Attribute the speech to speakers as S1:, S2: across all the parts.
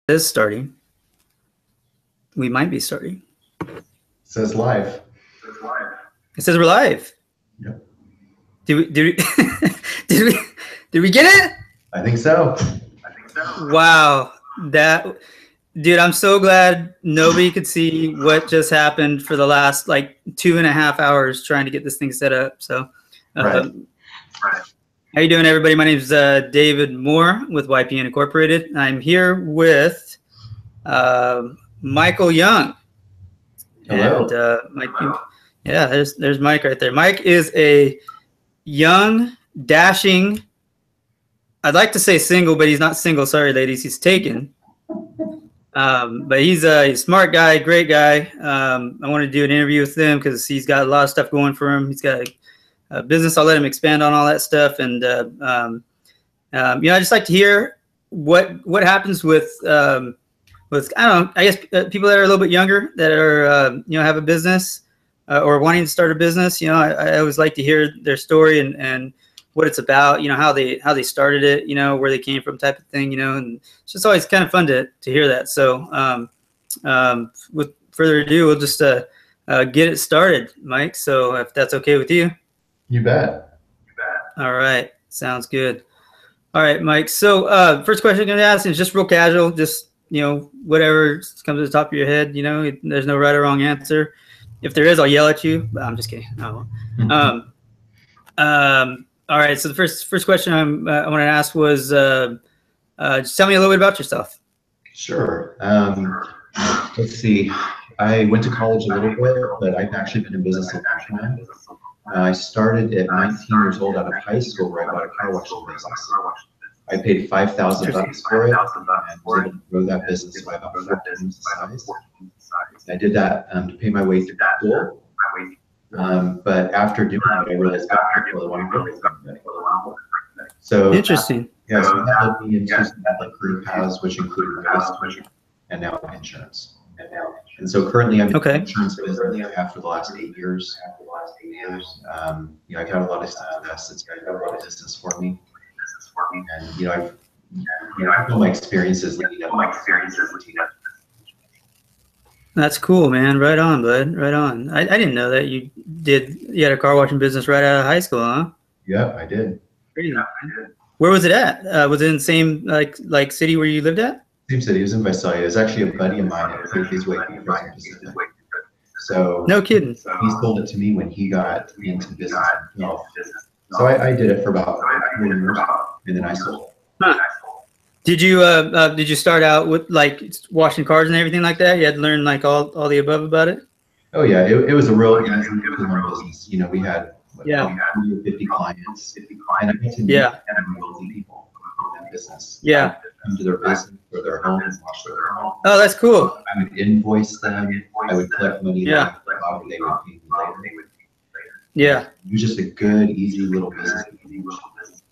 S1: Is starting. We might be starting.
S2: It says live.
S1: It says we're live.
S2: Yep.
S1: Did we did we get it?
S2: I think so.
S1: Wow. Dude, I'm so glad nobody could see what just happened for the last like 2.5 hours trying to get this thing set up. So
S2: Right.
S1: How you doing, everybody? My name is David Moore with YPN Incorporated. I'm here with Michael Young.
S2: Hello.
S1: And Mike, yeah, there's Mike right there. Mike is a young, dashing, I'd like to say single, but he's not single. Sorry, ladies, he's taken. But he's a smart guy, great guy. I want to do an interview with him because he's got a lot of stuff going for him. He's got a business. I'll let him expand on all that stuff. And I just like to hear what happens with I don't know. I guess people that are a little bit younger that are have a business or wanting to start a business. I always like to hear their story and what it's about. How they started it. Where they came from, type of thing. And it's just always kind of fun to hear that. So with further ado, we'll just get it started, Mike. So if that's okay with you.
S2: You bet.
S1: All right. Sounds good. All right, Mike. So first question I'm going to ask is just real casual, just, whatever comes to the top of your head, there's no right or wrong answer. If there is, I'll yell at you. But I'm just kidding. No. All right. So the first question I want to ask was just tell me a little bit about yourself.
S2: Sure. Let's see. I went to college a little bit, but I've actually been in business a long time. I started at 19 years old out of high school where I bought a car washing business. I paid $5,000 for it and was able to grow that business by about 4 times the size. I did that to pay my way through school. But after doing it, I realized I really want to go. So
S1: interesting.
S2: Yeah, so that led me into some career paths, which include real estate and now insurance. And so currently I'm in the insurance business for the last 8 years. I've had a lot of success. It's got a lot of distance for me. And I've got my experiences leading up.
S1: That's cool, man. Right on, bud. Right on. I didn't know that you had a car washing business right out of high school, huh?
S2: Yeah, I did.
S1: Crazy. Where was it at? Was it in the same like city where you lived at?
S2: Same city. It was in Visalia. It was actually a buddy of mine that paid his way through Frozen Pacific. So
S1: no kidding.
S2: He sold it to me when he got into business himself. So I did it for about 4 years, and then I sold.
S1: Huh. Did you start out with like washing cars and everything like that? You had to learn like all the above about it?
S2: Oh yeah, it was a real easy business. We had 50 clients, and I got to meet wealthy people in that business.
S1: Yeah.
S2: Come to their business or their home and wash their home.
S1: Oh, that's cool.
S2: I would invoice them. I would collect money.
S1: Yeah.
S2: They would pay me later.
S1: Yeah.
S2: It was just a good, easy little business.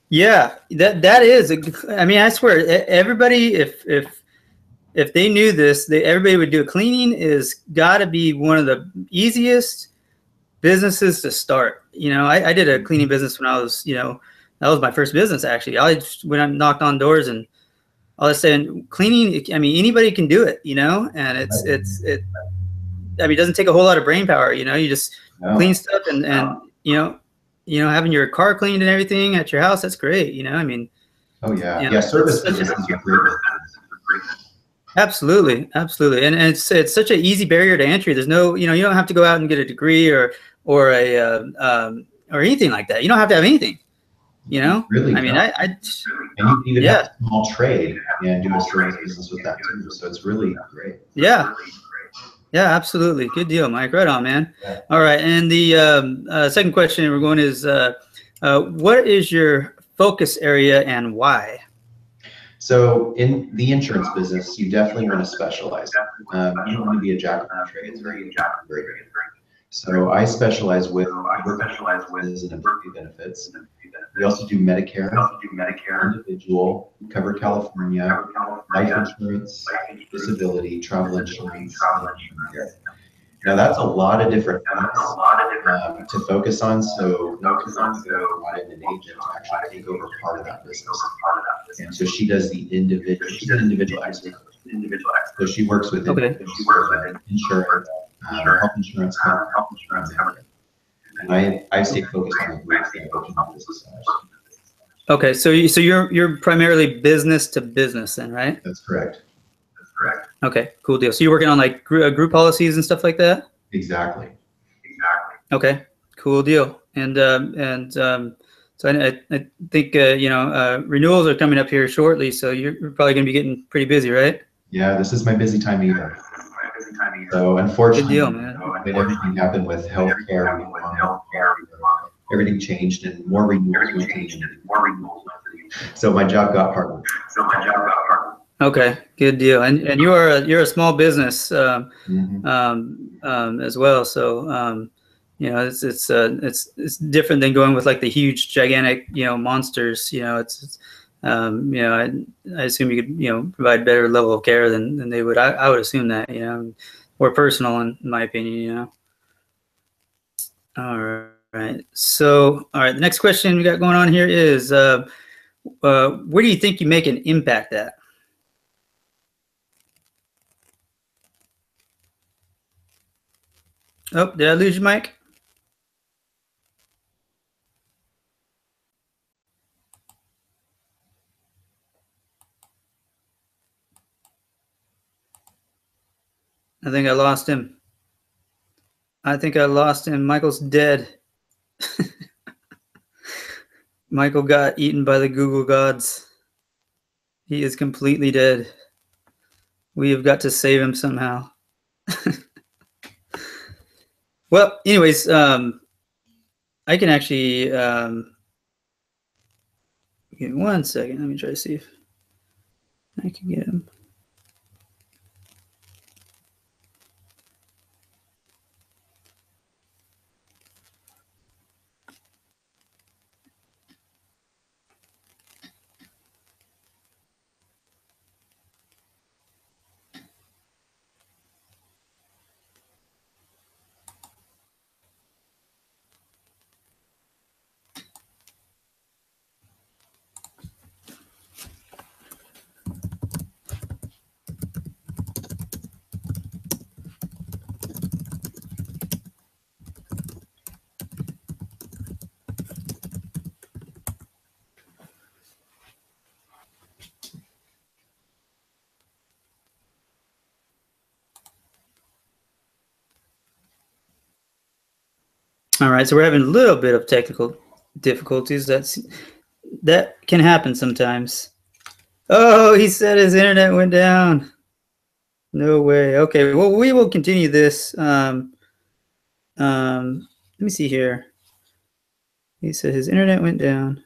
S1: Yeah, that is. I swear, everybody, if they knew this, everybody would do it. Cleaning is got to be one of the easiest businesses to start. I did a cleaning business when I was, that was my first business actually. I just went and knocked on doors and all of a sudden cleaning. Anybody can do it, and it doesn't take a whole lot of brain power. You just clean stuff and having your car cleaned and everything at your house, that's great.
S2: Oh yeah. Service business is great.
S1: Absolutely. And it's such an easy barrier to entry. There's no, you don't have to go out and get a degree or anything like that. You don't have to have anything.
S2: Really?
S1: And you
S2: can even have a small trade and do a service business with that too. So it's really great.
S1: Yeah. Yeah, absolutely. Good deal, Mike. Right on, man. Yeah. All right. And the second question we're going is, what is your focus area and why?
S2: So in the insurance business, you definitely want to specialize. You don't want to be a jack of all trades. So I specialize with and employee benefits. We also do Medicare, individual, cover California, life insurance, disability, travel insurance, and care. Now that's a lot of different things to focus on. So no concern brought in an agent to actually take over part of that business. And so she does the individual expert. So she works with insurance, health insurance companies. And I stay focused on the groups that work in business owners.
S1: Okay, so you're primarily business to business then, right?
S2: That's correct.
S1: Okay, cool deal. So you're working on like group policies and stuff like that?
S2: Exactly.
S1: Okay, cool deal. So I think renewals are coming up here shortly, so you're probably going to be getting pretty busy, right?
S2: Yeah, this is my busy time of year. So unfortunately,
S1: good deal, man.
S2: When everything happened with healthcare, everything changed and more renewals went in. So my job got harder.
S1: Okay, good deal. And you're a small business as well. So it's different than going with like the huge, gigantic monsters. I assume you could provide better level of care than they would. I would assume that more personal in my opinion. All right. So all right, the next question we got going on here is where do you think you make an impact at? Oh, did I lose your mic? I think I lost him. Michael's dead. Michael got eaten by the Google gods. He is completely dead. We have got to save him somehow. Well, anyways, I can actually give me 1 second. Let me try to see if I can get him. All right, so we're having a little bit of technical difficulties. That can happen sometimes. Oh, he said his internet went down. No way. Okay, well, we will continue this. Let me see here. He said his internet went down.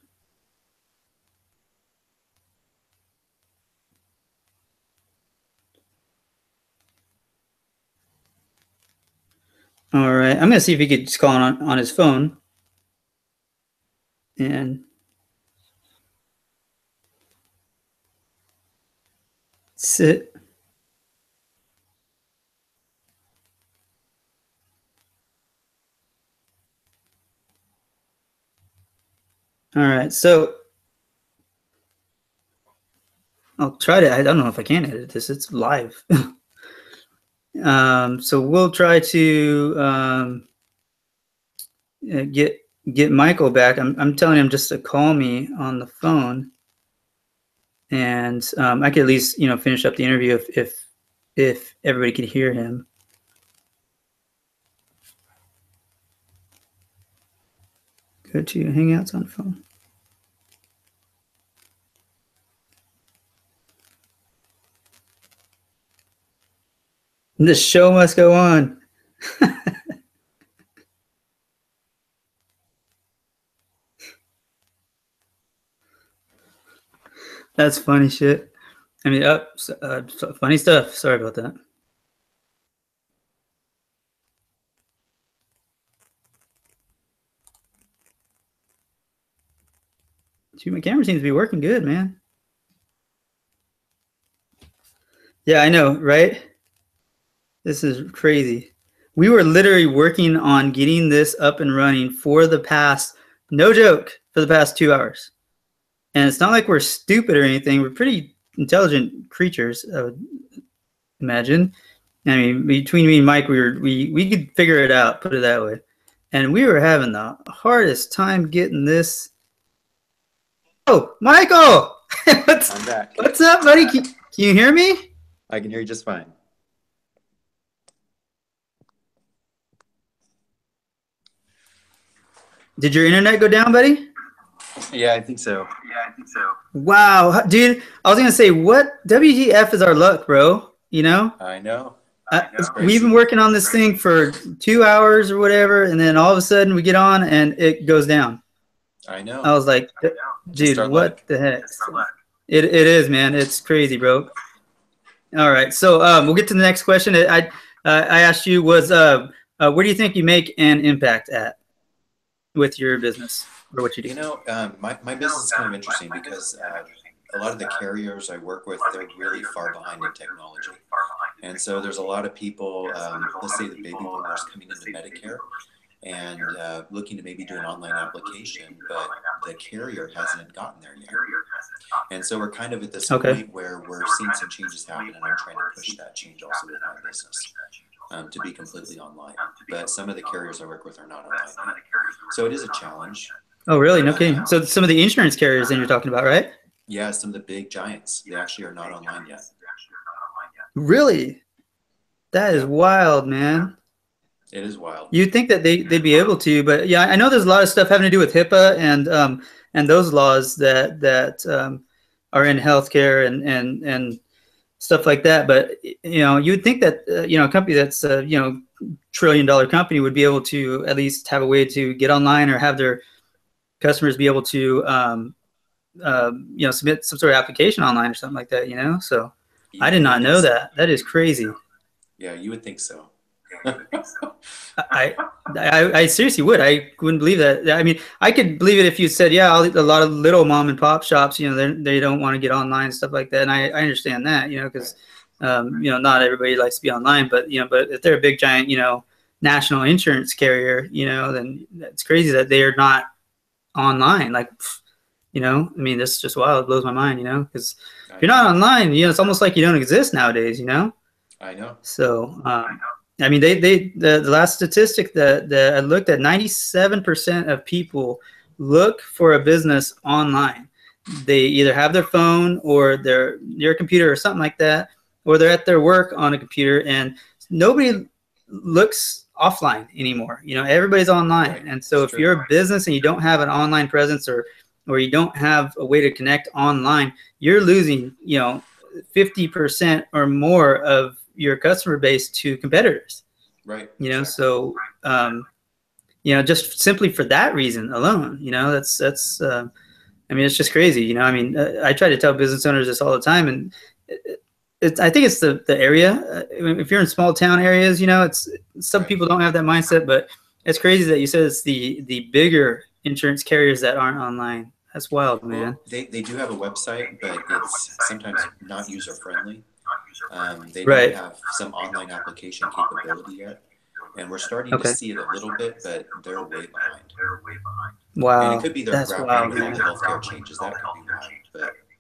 S1: All right, I'm gonna see if he could just call on his phone. And sit. All right, so I'll try to. I don't know if I can edit this. It's live. So we'll try to get Michael back. I'm telling him just to call me on the phone, and I could at least finish up the interview if everybody could hear him. Go to Hangouts on phone. The show must go on. That's funny shit. I mean, funny stuff. Sorry about that. Dude, my camera seems to be working good, man. Yeah, I know, right? This is crazy. We were literally working on getting this up and running for the past, no joke, for the past 2 hours. And it's not like we're stupid or anything. We're pretty intelligent creatures, I would imagine. I mean, between me and Mike, we could figure it out, put it that way. And we were having the hardest time getting this. Oh, Michael!
S3: I'm back.
S1: What's up, buddy? Can you hear me?
S3: I can hear you just fine.
S1: Did your internet go down, buddy?
S3: Yeah, I think so.
S1: Wow, dude! I was gonna say, what WTF is our luck, bro? You know?
S3: I know.
S1: We've been working on this thing for 2 hours or whatever, and then all of a sudden we get on and it goes down.
S3: I know.
S1: I was like, dude, what the heck? It is, man. It's crazy, bro. All right, so we'll get to the next question. I asked you was where do you think you make an impact at with your business or what you do?
S3: You know, my business is kind of interesting because a lot of the carriers I work with, they're really far behind in technology. And so there's a lot of people, let's say the baby boomers coming into Medicare and looking to maybe do an online application, but the carrier hasn't gotten there yet. And so we're kind of at this point where we're seeing some changes happen, and I'm trying to push that change also with my business to be completely online. But some of the carriers I work with are not online yet. So it is a challenge.
S1: Oh, really? No kidding. So some of the insurance carriers then you're talking about, right?
S3: Yeah, some of the big giants, they actually are not online yet.
S1: Really? That is wild, man.
S3: It is wild.
S1: You'd think that they'd be able to, but yeah, I know there's a lot of stuff having to do with HIPAA and those laws that are in healthcare and stuff like that. But you know, you'd think that a company that's $1 trillion company would be able to at least have a way to get online or have their customers be able to submit some sort of application online or something like that. So I did not know that. That is crazy.
S3: Yeah, you would think so.
S1: I seriously would. I wouldn't believe that. I mean, I could believe it if you said, yeah, a lot of little mom and pop shops, they don't want to get online and stuff like that. And I understand that, because, not everybody likes to be online, but if they're a big giant, national insurance carrier, then it's crazy that they are not online. Like, I mean, that's just wild. It blows my mind, because if you're not online, it's almost like you don't exist nowadays,
S3: I know.
S1: So, I mean, the last statistic that I looked at, 97% of people look for a business online. They either have their phone or their computer or something like that, or they're at their work on a computer, and nobody looks offline anymore. Everybody's online. Right. And so if you're a business and you don't have an online presence or you don't have a way to connect online, you're losing, 50% or more of your customer base to competitors.
S3: Right.
S1: Exactly. So, just simply for that reason alone, that's I mean, it's just crazy, I mean, I try to tell business owners this all the time, and I think it's the area. If you're in small town areas, it's some people don't have that mindset, but it's crazy that you said it's the bigger insurance carriers that aren't online. That's wild, man.
S3: Well, they do have a website, but it's sometimes not user friendly. They don't have some online application capability yet, and we're starting to see it a little bit, but they're way behind.
S1: Wow,
S3: and it could be their grappling with all the healthcare changes. That could be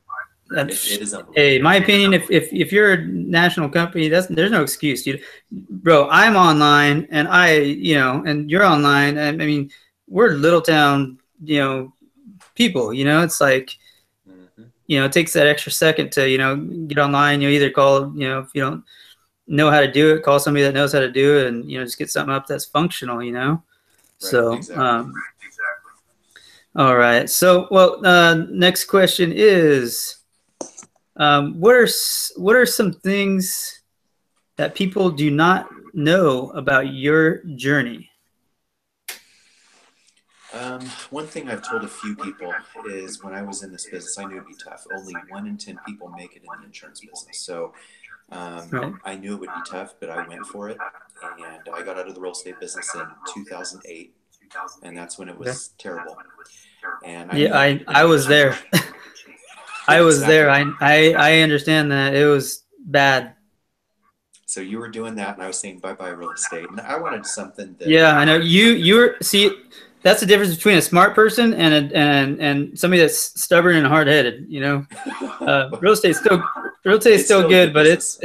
S3: why, but it is unbelievable.
S1: Hey, in my opinion, if you're a national company, there's no excuse, dude. Bro, I'm online, and and you're online. I mean, we're little town, people. It's like. It takes that extra second to, get online. You either call, if you don't know how to do it, call somebody that knows how to do it, and, just get something up that's functional, Right, so, exactly. All right. So, well, next question is, what are some things that people do not know about your journey?
S3: One thing I've told a few people is when I was in this business, I knew it'd be tough. Only 1 in 10 people make it in the insurance business. So I knew it would be tough, but I went for it. And I got out of the real estate business in 2008. And that's when it was terrible. And
S1: I was there. I was there. I understand that. It was bad.
S3: So you were doing that, and I was saying bye-bye real estate. And I wanted something that...
S1: Yeah, I know. You were... See... that's the difference between a smart person and somebody that's stubborn and hard headed. You know, real estate's still good, but it's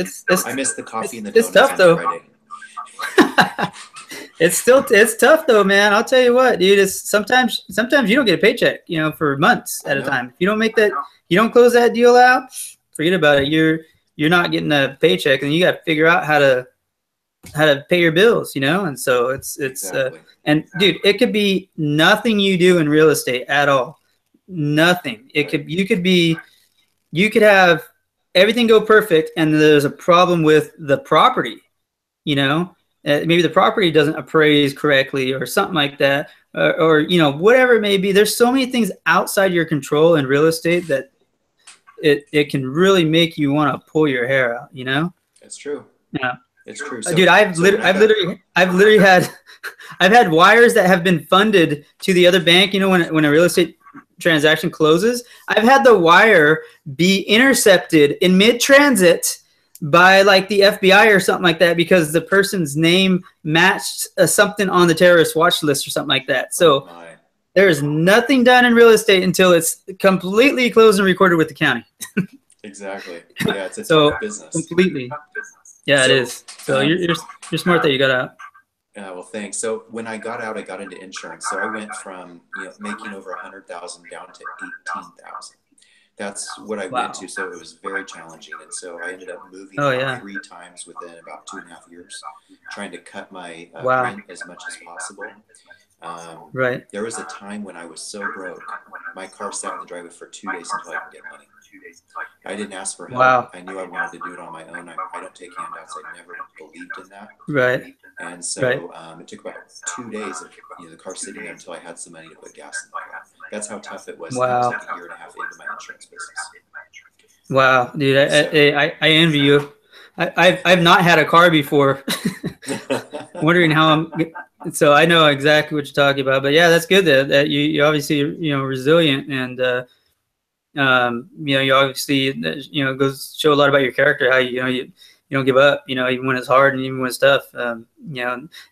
S3: I miss the coffee and the
S1: it's
S3: donuts
S1: tough though.
S3: on Friday.
S1: It's tough though, man. I'll tell you what, dude. It's sometimes you don't get a paycheck, you know, for months at a time. If you don't make that, you don't close that deal out, forget about it. You're not getting a paycheck, and you got to figure out how to pay your bills, you know. And so it's
S3: Exactly.
S1: and dude, it could be nothing you do in real estate at all, nothing. You could have everything go perfect, and there's a problem with the property, you know. Maybe the property doesn't appraise correctly or something like that, or you know, whatever it may be. There's so many things outside your control in real estate that it can really make you want to pull your hair out, you know.
S3: It's true.
S1: Yeah,
S3: it's true.
S1: Dude, I've literally had I've had wires that have been funded to the other bank. You know, when a real estate transaction closes, I've had the wire be intercepted in mid-transit by like the FBI or something like that, because the person's name matched something on the terrorist watch list or something like that. So there is nothing done in real estate until it's completely closed and recorded with the county.
S3: Exactly. Yeah, it's a tough business.
S1: Completely. Yeah, it is. So you're smart that you got out.
S3: Well, thanks. So when I got out, I got into insurance. So I went from making over 100,000 down to 18,000. That's what I went to. So it was very challenging. And so I ended up moving 3 times within about 2.5 years, trying to cut my rent as much as possible.
S1: Right.
S3: There was a time when I was so broke, my car sat in the driveway for 2 days until I could get money. I didn't ask for help.
S1: Wow.
S3: I knew I wanted to do it on my own. I don't take handouts. I never believed in that.
S1: Right.
S3: And so it took about 2 days of the car sitting there until I had some money to put gas in the car. That's how tough it was.
S1: Wow.
S3: I was like 1.5 years into my insurance business.
S1: Wow, dude, I envy you. I've not had a car before. Wondering how so I know exactly what you're talking about. But yeah, that's good that you obviously resilient, and you obviously goes to show a lot about your character, how you don't give up, even when it's hard and even when it's tough. And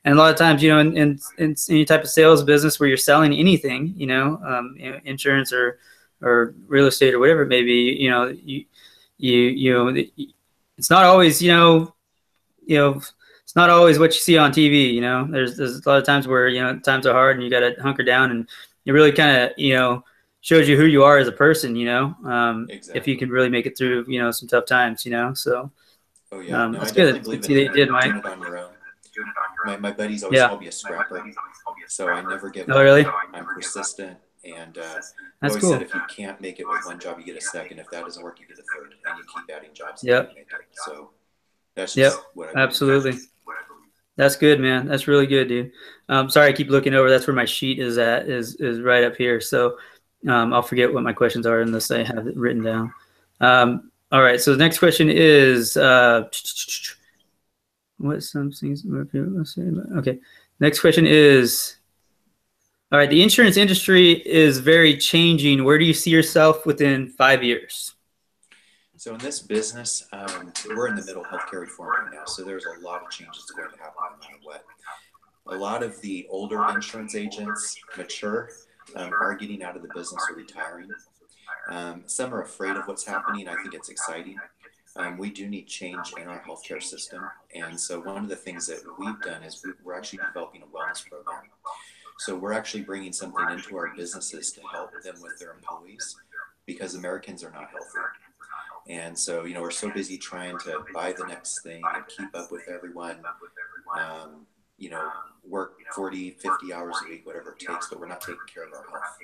S1: a lot of times, in any type of sales business where you're selling anything, insurance or real estate or whatever it may be, it's not always, it's not always what you see on TV. There's a lot of times where, times are hard and you got to hunker down, and it really kind of, shows you who you are as a person,
S3: Exactly.
S1: if you can really make it through, some tough times, so.
S3: Oh yeah, no,
S1: that's
S3: I
S1: good.
S3: believe
S1: You did, Mike.
S3: doing it on your own. My buddies always call me a scrapper, so I never give up.
S1: Oh, really?
S3: I'm persistent, and
S1: That's
S3: always
S1: cool.
S3: said if you can't make it with one job, you get a second. If that doesn't work, you get a third, and you keep adding jobs.
S1: Yep.
S3: Make it. So that's just what I believe.
S1: Absolutely. That's good, man. That's really good, dude. Sorry, I keep looking over. That's where my sheet is at, is right up here. So I'll forget what my questions are unless I have it written down. All right. So the next question is, what some things more people say about? Okay. Next question is, all right, the insurance industry is very changing. Where do you see yourself within 5 years?
S3: So in this business, we're in the middle of healthcare reform right now. So there's a lot of changes going to happen no matter what. A lot of the older insurance agents, mature, are getting out of the business or retiring. Some are afraid of what's happening. I think it's exciting. We do need change in our healthcare system. And so one of the things that we've done is we're actually developing a wellness program. So we're actually bringing something into our businesses to help them with their employees, because Americans are not healthy. And so, we're so busy trying to buy the next thing and keep up with everyone, work 40, 50 hours a week, whatever it takes, but we're not taking care of our health.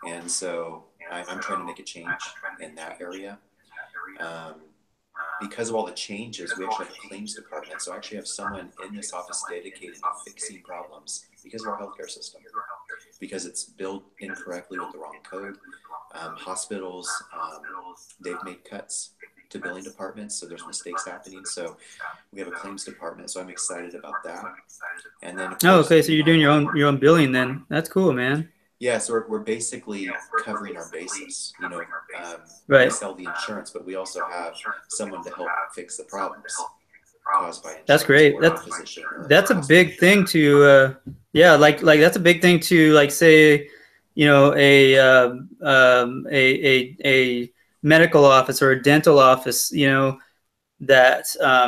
S3: And so I'm trying to make a change in that area. Because of all the changes, we actually have a claims department. So I actually have someone in this office dedicated to fixing problems because of our healthcare system, because it's built incorrectly with the wrong code. Hospitals, they've made cuts to billing departments, so there's mistakes happening. So we have a claims department, so I'm excited about that. And then,
S1: okay, so you're doing your own billing then. That's cool, man.
S3: Yeah, so we're basically covering our bases.
S1: Right.
S3: We sell the insurance, but we also have someone to help fix the problems caused by insurance.
S1: That's great. That's a big thing to Yeah, like that's a big thing to like say, you know, a medical office or a dental office, you know, that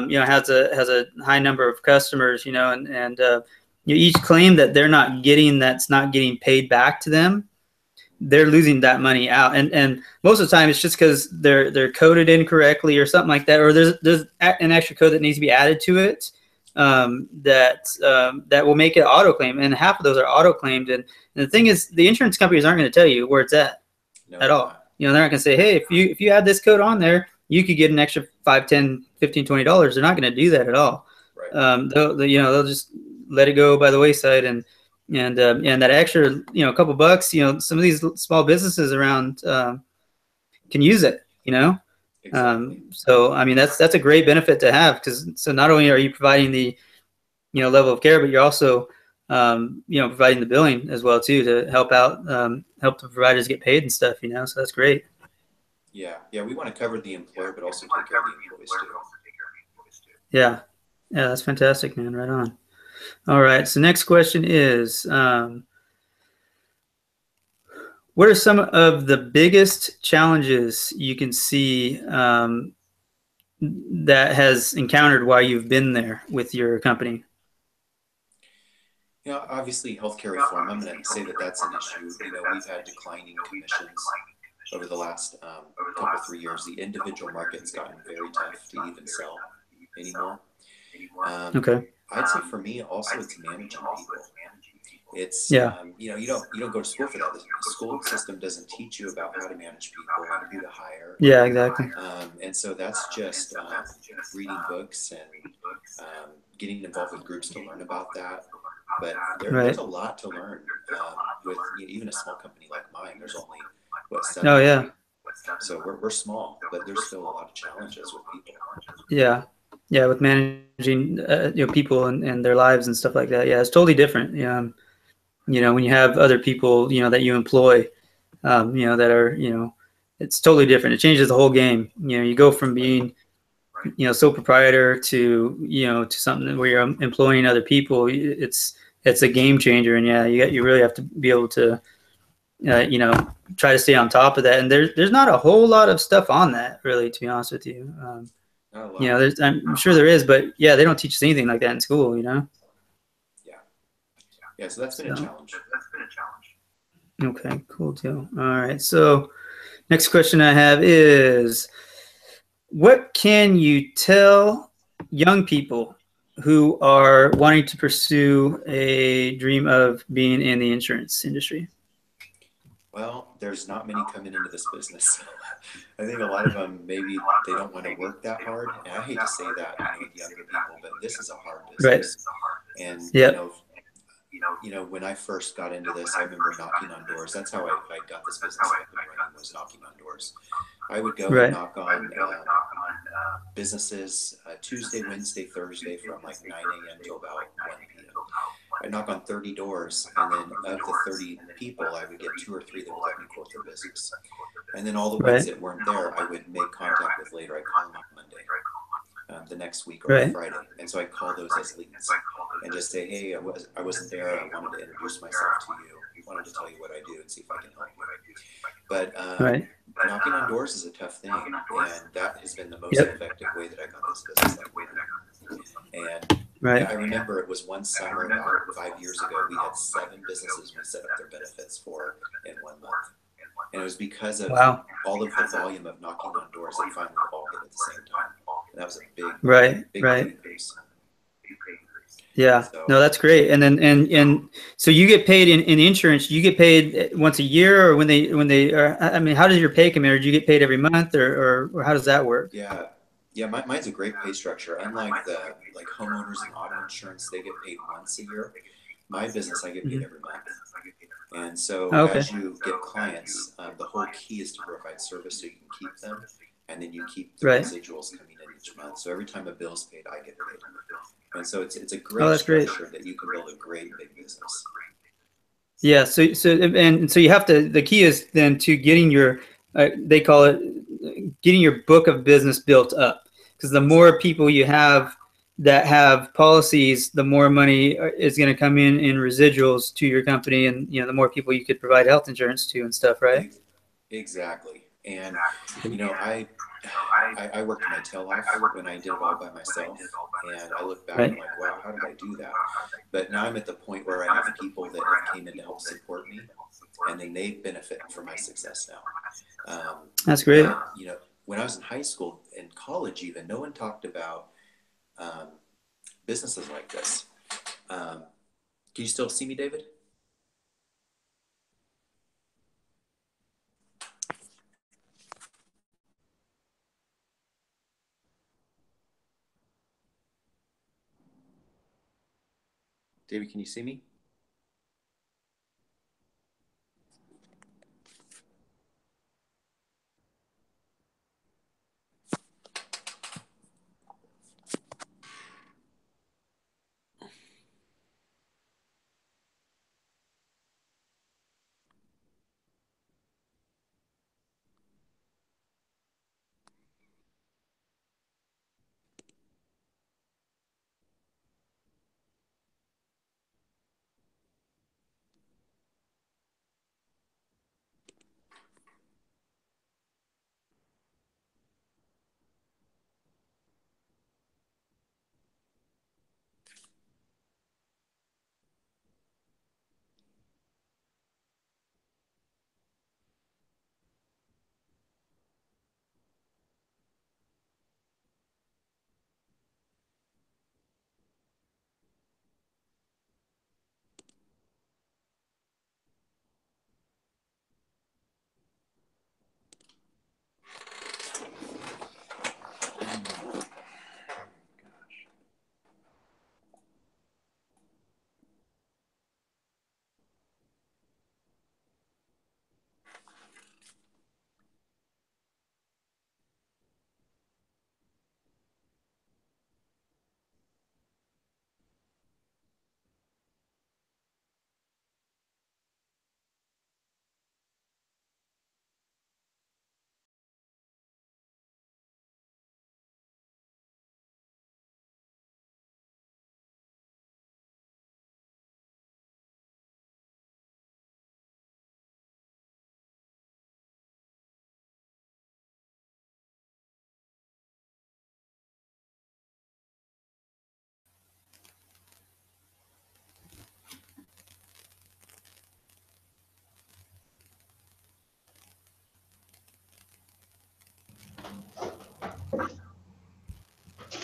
S1: you know has a high number of customers, you know, and you each claim that they're not getting that's not getting paid back to them, they're losing that money out, and most of the time it's just because they're coded incorrectly or something like that, or there's an extra code that needs to be added to it that will make it auto claim, and half of those are auto claimed, and the thing is the insurance companies aren't going to tell you where it's at all. You know, they're not going to say, hey, if you add this code on there, you could get an extra 5, 10, 15, $20. They're not going to do that at all.
S3: Right.
S1: They'll just let it go by the wayside, and that extra, you know, a couple bucks, you know, some of these small businesses around can use it, you know.
S3: Exactly.
S1: So I mean that's a great benefit to have, because so not only are you providing the, you know, level of care, but you're also you know, providing the billing as well too, to help out help the providers get paid and stuff, you know. So that's great.
S3: Yeah, we want to cover the employer, but also take care of the employees too.
S1: Yeah, that's fantastic, man. Right on. All right, so next question is, what are some of the biggest challenges you can see that has encountered while you've been there with your company?
S3: You know, obviously healthcare reform, I'm going to say that that's an issue. You know, we've had declining commissions over the last couple, 3 years. The individual market's gotten very tough to even sell anymore.
S1: Okay.
S3: I'd say for me also it's managing people. It's
S1: Yeah.
S3: you know, you don't go to school for that. The school system doesn't teach you about how to manage people and who to hire.
S1: Yeah, exactly.
S3: And so that's just reading books and getting involved with groups to learn about that. But there's a lot to learn with, you know, even a small company like mine. There's only what 7.
S1: Oh yeah.
S3: So we're small, but there's still a lot of challenges with people.
S1: Yeah. Yeah, with managing you know, people and their lives and stuff like that. Yeah, it's totally different. Yeah. You know, when you have other people, you know, that you employ, you know, that are, you know, it's totally different. It changes the whole game. You know, you go from being, you know, sole proprietor to, you know, to something where you're employing other people. It's a game changer, and yeah, you really have to be able to, you know, try to stay on top of that. And there's not a whole lot of stuff on that, really, to be honest with you. You know, I'm sure there is, but yeah, they don't teach us anything like that in school, you know.
S3: Yeah, so that's been a challenge.
S1: Okay, cool deal. All right, so next question I have is, what can you tell young people who are wanting to pursue a dream of being in the insurance industry?
S3: Well, there's not many coming into this business. I think a lot of them, maybe they don't want to work that hard. And I hate to say that, you know, with younger people, but this is a hard business. Right. And, you know, when I first got into this, I remember knocking on doors. That's how I got this business up and running, was knocking on doors. I would go and knock on businesses Tuesday, Wednesday, Thursday from like 9 a.m. to about 1 p.m. I'd knock on 30 doors, and then of the 30 people, I would get 2 or 3 that would let me quote their business. And then all the ones that weren't there, I would make contact with later. I'd call them on Monday, the next week, or Friday. And so I'd call those as leads and just say, hey, I wasn't there. I wanted to introduce myself to you. I wanted to tell you what I do and see if I can help you. But knocking on doors is a tough thing, and that has been the most effective way that I got this business up and running. And I remember it was one summer about 5 years ago, we had 7 businesses we set up their benefits for in 1 month. And it was because of all of the volume of knocking on doors that finally all hit at the same time. And that was a big increase.
S1: Yeah, so, no, that's great. And then and so you get paid in insurance. You get paid once a year, or when they are. I mean, how does your pay come in? Or do you get paid every month, or how does that work?
S3: Yeah, mine's a great pay structure. Unlike the homeowners and auto insurance, they get paid once a year. My business, I get paid every month. And so as you get clients, the whole key is to provide service so you can keep them, and then you keep the residuals coming in each month. So every time a bill's paid, I get paid. And so it's a great structure that you can build a great big business.
S1: Yeah. So you have to. The key is then to getting your, they call it, getting your book of business built up. Because the more people you have that have policies, the more money is going to come in residuals to your company, and the more people you could provide health insurance to and stuff, right?
S3: Exactly. And I worked my tail off when I did it all by myself, and I look back and I'm like, wow, how did I do that? But now I'm at the point where I have people that have came in to help support me, and then they benefit from my success now.
S1: That's great.
S3: But, when I was in high school and college, even no one talked about businesses like this. Can you still see me, David? David, can you see me?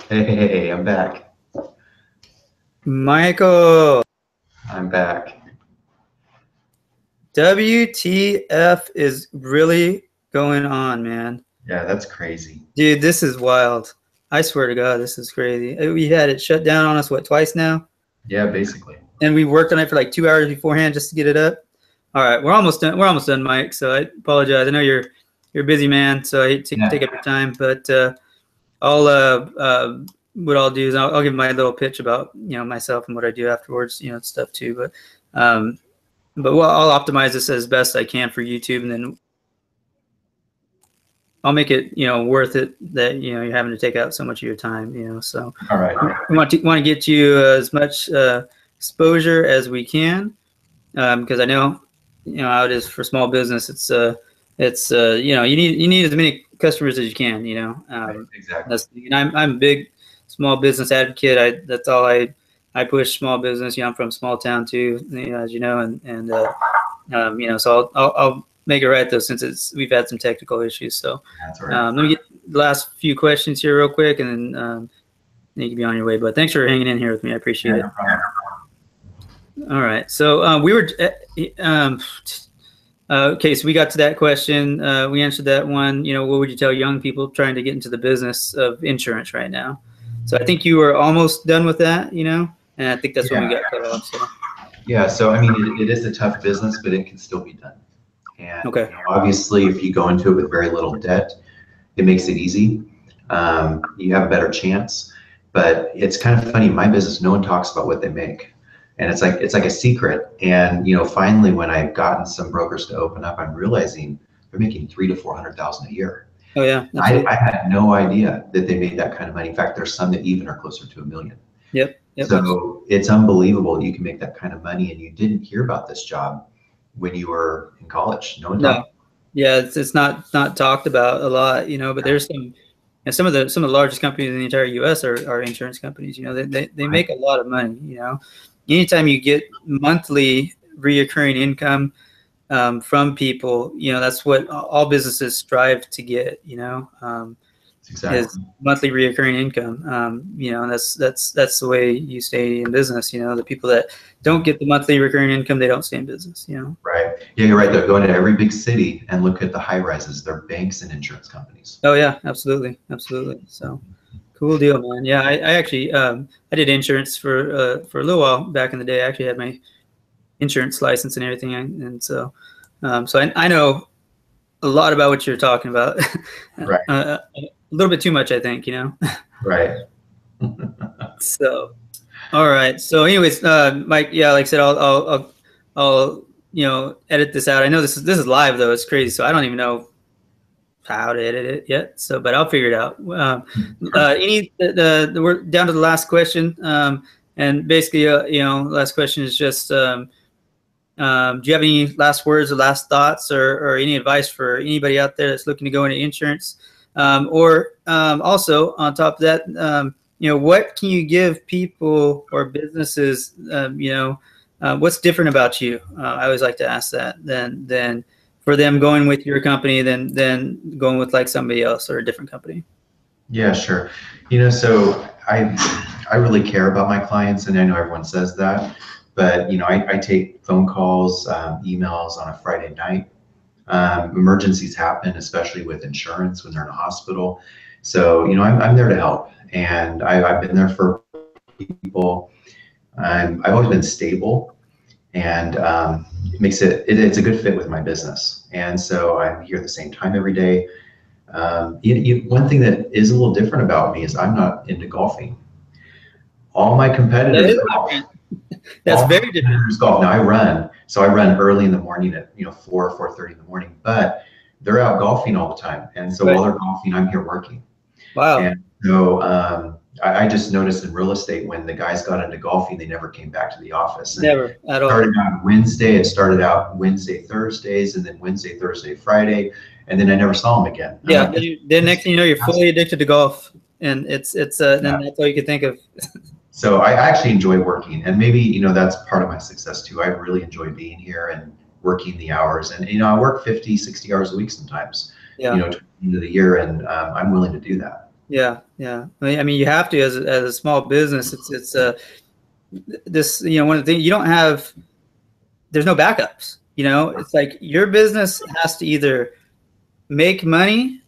S2: Hey, I'm back.
S1: Michael,
S2: I'm back.
S1: WTF is really going on, man?
S2: Yeah, that's crazy.
S1: Dude, this is wild. I swear to God, this is crazy. We had it shut down on us, what, twice now?
S2: Yeah, basically.
S1: And we worked on it for like 2 hours beforehand just to get it up. All right, we're almost done. We're almost done, Mike. So I apologize. I know you're a busy man, so I hate to take up your time. But I'll what I'll do is I'll give my little pitch about myself and what I do afterwards, stuff too. But I'll optimize this as best I can for YouTube, and then I'll make it worth it that you're having to take out so much of your time. So
S2: all right,
S1: we want to get you as much exposure as we can, because I know how it is for small business. It's you need as many customers as you can.
S2: Right, exactly.
S1: I'm a big small business advocate. That's all I push small business. I'm from a small town too, as you know, and so I'll make it right though, since we've had some technical issues. So
S2: That's right.
S1: let me get the last few questions here real quick, and then you can be on your way. But thanks for hanging in here with me. I appreciate it.
S2: No problem.
S1: All right. So we were okay. So we got to that question. We answered that one. What would you tell young people trying to get into the business of insurance right now? So I think you were almost done with that. And I think that's when we got cut off. So.
S2: Yeah. So I mean, it is a tough business, but it can still be done. And
S1: okay.
S2: Obviously, if you go into it with very little debt, it makes it easy. You have a better chance. But it's kind of funny. My business, no one talks about what they make. And it's like a secret. And finally, when I've gotten some brokers to open up, I'm realizing they're making $300,000 to $400,000 a year.
S1: Oh yeah,
S2: I
S1: absolutely.
S2: had no idea that they made that kind of money. In fact, there's some that even are closer to $1 million.
S1: Yep. Yep. Absolutely.
S2: So it's unbelievable you can make that kind of money, and you didn't hear about this job when you were in college. No one
S1: No.
S2: talked.
S1: Yeah, it's not talked about a lot, but there's some, and some of the largest companies in the entire U.S. are insurance companies. They
S2: Right.
S1: make a lot of money. Anytime you get monthly reoccurring income from people, that's what all businesses strive to get. Is
S2: Exactly.
S1: monthly reoccurring income. And that's the way you stay in business. The people that don't get the monthly recurring income, they don't stay in business.
S2: Right. Yeah, you're right. Though. Go into every big city and look at the high rises. They're banks and insurance companies.
S1: Oh yeah, absolutely, absolutely. So cool deal, man. Yeah, I actually I did insurance for a little while back in the day. I actually had my insurance license and everything, and so I know a lot about what you're talking about.
S2: Right.
S1: A little bit too much, I think.
S2: Right.
S1: So all right. So anyways, Mike, yeah, like I said, I'll edit this out. I know this is live though. It's crazy. So I don't even know how to edit it yet. So, but I'll figure it out. We're down to the last question, and basically, last question is just, do you have any last words or last thoughts, or any advice for anybody out there that's looking to go into insurance, or also on top of that, what can you give people or businesses, what's different about you? I always like to ask that than for them going with your company than going with like somebody else or a different company.
S2: Yeah, sure. So I really care about my clients, and I know everyone says that, but I take phone calls, emails on a Friday night. Emergencies happen, especially with insurance when they're in a hospital. So I'm there to help, and I've been there for people. I've always been stable, and it makes it's a good fit with my business. And so I'm here at the same time every day. One thing that is a little different about me is I'm not into golfing. All my competitors golf.
S1: That's
S2: All
S1: very
S2: my
S1: different.
S2: competitors golf. Now I run, so I run early in the morning at 4:30 in the morning. But they're out golfing all the time, and so while they're golfing, I'm here working.
S1: Wow.
S2: And so I just noticed in real estate when the guys got into golfing, they never came back to the office. And
S1: Never at all.
S2: It started out Wednesday, Thursdays, and then Wednesday, Thursday, Friday, and then I never saw them again.
S1: Yeah. Then next thing you know, you're fully addicted to golf, and then that's all you can think of.
S2: So I actually enjoy working, and maybe that's part of my success too. I really enjoy being here and working the hours, and I work 50, 60 hours a week sometimes.
S1: Yeah.
S2: Toward the end of the year, and I'm willing to do that.
S1: Yeah, yeah. I mean, you have to as a small business. It's this one of the things you don't have. There's no backups. It's like your business has to either make money,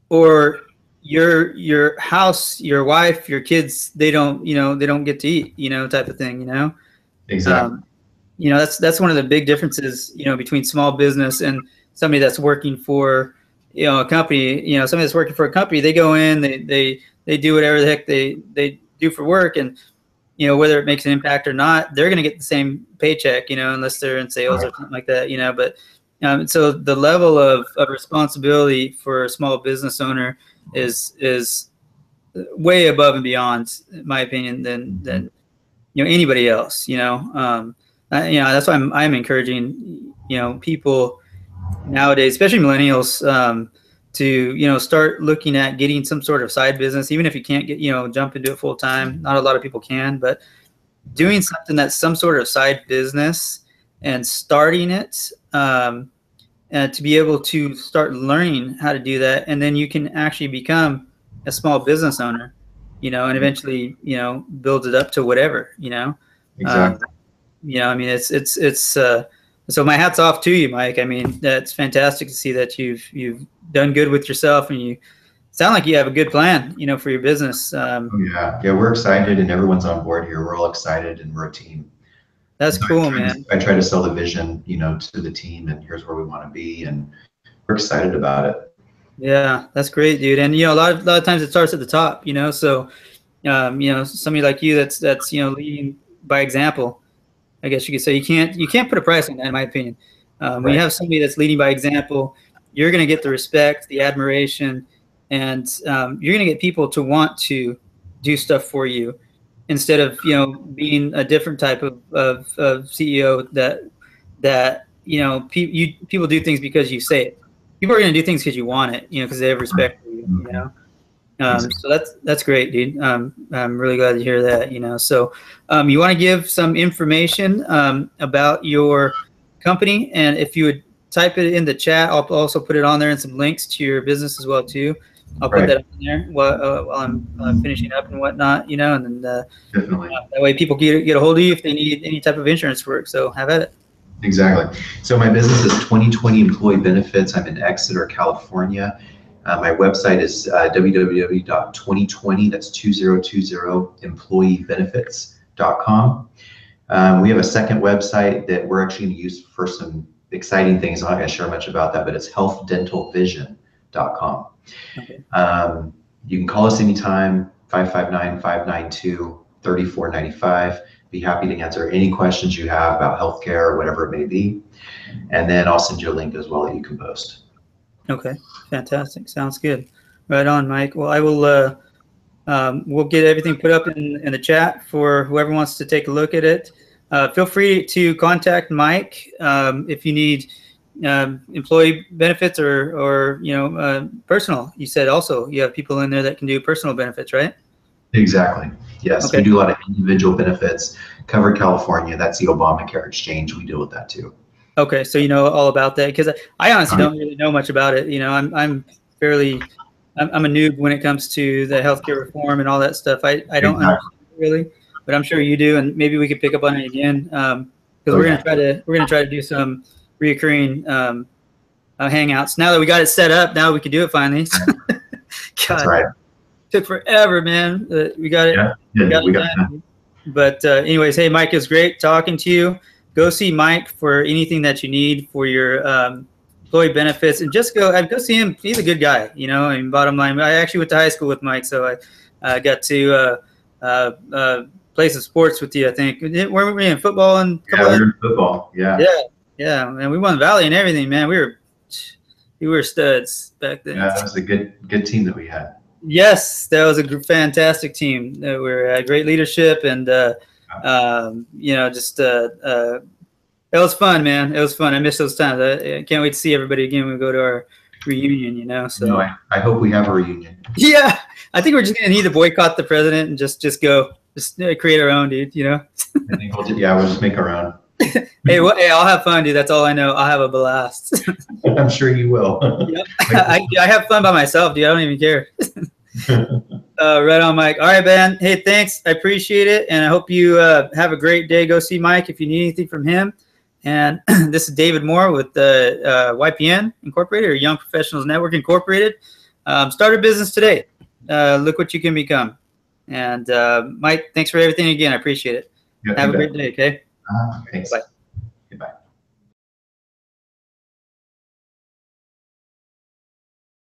S1: or your house, your wife, your kids, they don't get to eat, type of thing.
S2: Exactly.
S1: That's one of the big differences, between small business and somebody that's working for a company. Somebody that's working for a company, they go in, they do whatever the heck they do for work, and whether it makes an impact or not, they're going to get the same paycheck, unless they're in sales or something like that. But so the level of responsibility for a small business owner is way above and beyond, in my opinion, than anybody else. That's why I'm encouraging people nowadays, especially millennials, to start looking at getting some sort of side business, even if you can't get jump into it full time. Not a lot of people can, but doing something that's some sort of side business and starting it, and to be able to start learning how to do that, and then you can actually become a small business owner, and eventually build it up to whatever.
S2: Exactly.
S1: I mean, it's so my hat's off to you, Mike. I mean, that's fantastic to see that you've done good with yourself, and you sound like you have a good plan, for your business.
S2: Yeah, we're excited, and everyone's on board here. We're all excited, and we're a team.
S1: That's cool, man.
S2: I try to sell the vision, to the team, and here's where we want to be, and we're excited about it.
S1: Yeah, that's great, dude. And a lot of times it starts at the top, so somebody like you that's leading by example. I guess you could say you can't put a price on that, in my opinion. When you have somebody that's leading by example, you're going to get the respect, the admiration, and you're going to get people to want to do stuff for you instead of, you know, being a different type of CEO that you know, people do things because you say it. People are going to do things because you want it, you know, because they have respect for you, you know. So that's great, dude. I'm really glad to hear that, you know. So you want to give some information about your company, and if you would type it in the chat, I'll also put it on there and some links to your business as well too. I'll put that on there while I'm finishing up and whatnot, you know, and then
S2: Definitely.
S1: that way people get a hold of you if they need any type of insurance work. So have at it.
S2: Exactly. So my business is 2020 Employee Benefits. I'm in Exeter, California. My website is www.2020, that's 2020 employeebenefits.com. We have a second website that we're actually going to use for some exciting things. I'm not going to share much about that, but it's healthdentalvision.com.
S1: Okay.
S2: You can call us anytime, 559-592-3495. Be happy to answer any questions you have about healthcare or whatever it may be. And then I'll send you a link as well that you can post.
S1: Okay, fantastic. Sounds good. Right on, Mike. Well, I will. We'll get everything put up in the chat for whoever wants to take a look at it. Feel free to contact Mike if you need employee benefits or you know, personal. You said also you have people in there that can do personal benefits, right?
S2: Exactly. Yes,
S1: okay.
S2: We do a lot of individual benefits. Covered California, that's the Obamacare exchange. We deal with that too.
S1: Okay, so you know all about that, because I honestly don't really know much about it. You know, I'm a noob when it comes to the healthcare reform and all that stuff. I don't understand really, but I'm sure you do, and maybe we could pick up on it again because we're gonna try to do some reoccurring hangouts. Now that we got it set up, now we can do it finally. God,
S2: that's right.
S1: Took forever, man. We got it.
S2: Yeah, we got
S1: it. But anyways, hey, Mike, it's great talking to you. Go see Mike for anything that you need for your employee benefits, and just go see him. He's a good guy, you know. I mean, bottom line, I actually went to high school with Mike, so I got to play some sports with you. I think weren't we in football and
S2: we were in football. Yeah,
S1: and we won the Valley and everything, man. We were studs back then.
S2: Yeah, that was a good team that we had.
S1: Yes, that was a fantastic team. We had great leadership, and you know, just it was fun, man. It was fun. I miss those times. I can't wait to see everybody again when we go to our reunion. You know, so
S2: I hope we have a reunion.
S1: Yeah, I think we're just gonna need to boycott the president and just create our own, dude. You know.
S2: I think we'll just make our own.
S1: Hey, I'll have fun, dude. That's all I know. I'll have a blast.
S2: I'm sure you will.
S1: Yep. I have fun by myself, dude. I don't even care. Right on, Mike. All right, man. Hey, thanks. I appreciate it, and I hope you have a great day. Go see Mike if you need anything from him. And this is David Moore with YPN Incorporated, or Young Professionals Network Incorporated. Start a business today. Look what you can become. And Mike, thanks for everything again. I appreciate it. Have a great day, okay?
S2: Thanks.
S1: Bye.